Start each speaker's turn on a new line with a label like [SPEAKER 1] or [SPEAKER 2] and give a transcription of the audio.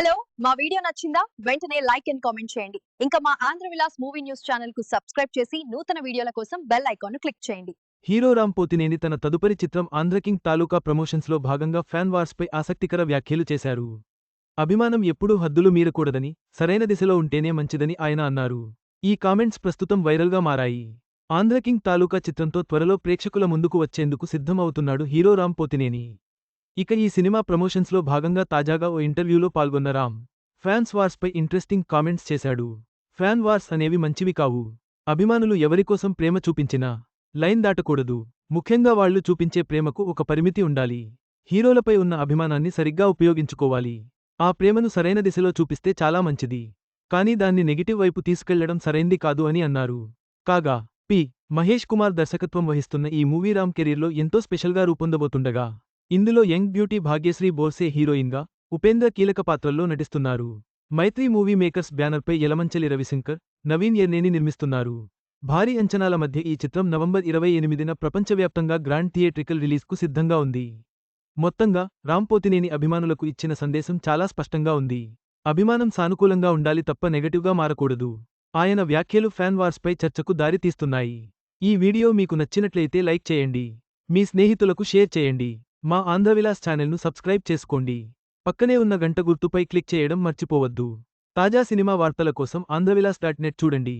[SPEAKER 1] Hello మా video నచ్చిందా వెంటనే లైక్ అండ్ కామెంట్ చేయండి. ఇంకా మా Andhra Vilas movie news channel కు సబ్స్క్రైబ్ చేసి నూతన వీడియోల కోసం బెల్ ఐకాన్ ను క్లిక్ చేయండి.
[SPEAKER 2] హీరో రామ్ పోతినేని తన తదుపరి చిత్రం ఆంధ్రకింగ్ తాలూకా ప్రమోషన్స్లో భాగంగా ఫ్యాన్ వార్స్పై ఆసక్తికర వ్యాఖ్యలు చేశారు. అభిమానం ఎప్పుడూ హద్దులు మీరకూడదని, సరైన దిశలో ఉంటేనే మంచిదని ఆయన అన్నారు. ఈ కామెంట్స్ ప్రస్తుతం వైరల్గా మారాయి. ఆంధ్రకింగ్ తాలూకా చిత్రంతో త్వరలో ప్రేక్షకుల ముందుకు వచ్చేందుకు సిద్ధం అవుతున్నాడు హీరో రామ్ పోతినేని. ఇక ఈ సినిమా ప్రమోషన్స్లో భాగంగా తాజాగా ఓ ఇంటర్వ్యూలో పాల్గొన్న రామ్ ఫ్యాన్స్ వార్స్పై ఇంట్రెస్టింగ్ కామెంట్స్ చేశాడు. ఫ్యాన్ వార్స్ అనేవి మంచివి కావు. అభిమానులు ఎవరికోసం ప్రేమ చూపించినా లైన్ దాటకూడదు. ముఖ్యంగా వాళ్లు చూపించే ప్రేమకు ఒక పరిమితి ఉండాలి. హీరోలపై ఉన్న అభిమానాన్ని సరిగ్గా ఉపయోగించుకోవాలి. ఆ ప్రేమను సరైన దిశలో చూపిస్తే చాలా మంచిది. కానీ దాన్ని నెగిటివ్ వైపు తీసుకెళ్లడం సరైంది కాదు అని అన్నారు. కాగా పి. మహేష్ కుమార్ దర్శకత్వం వహిస్తున్న ఈ మూవీ రామ్ కెరీర్లో ఎంతో స్పెషల్గా రూపొందబోతుండగా ఇందులో యంగ్ బ్యూటీ భాగ్యశ్రీ బోర్సే హీరోయిన్గా, ఉపేంద్ర కీలక పాత్రల్లో నటిస్తున్నారు. మైత్రి మూవీ మేకర్స్ బ్యానర్పై యలమంచలి రవిశంకర్, నవీన్ ఎర్నేని నిర్మిస్తున్నారు. భారీ అంచనాల మధ్య ఈ చిత్రం నవంబర్ 28న ప్రపంచవ్యాప్తంగా గ్రాండ్ థియేట్రికల్ రిలీజ్కు సిద్ధంగా ఉంది. మొత్తంగా రామ్ పోతినేని అభిమానులకు ఇచ్చిన సందేశం చాలా స్పష్టంగా ఉంది. అభిమానం సానుకూలంగా ఉండాలి తప్ప నెగటివ్గా మారకూడదు. ఆయన వ్యాఖ్యలు ఫ్యాన్ వార్స్పై చర్చకు దారి తీస్తున్నాయి. ఈ వీడియో మీకు నచ్చినట్లయితే లైక్ చేయండి. మీ స్నేహితులకు షేర్ చేయండి. మా ఆంధ్రవిలాస్ ఛానల్ను సబ్స్క్రైబ్ చేసుకోండి. పక్కనే ఉన్న గంట గుర్తుపై క్లిక్ చేయడం మర్చిపోవద్దు. తాజా సినిమా వార్తల కోసం ఆంధ్రవిలాస్.net చూడండి.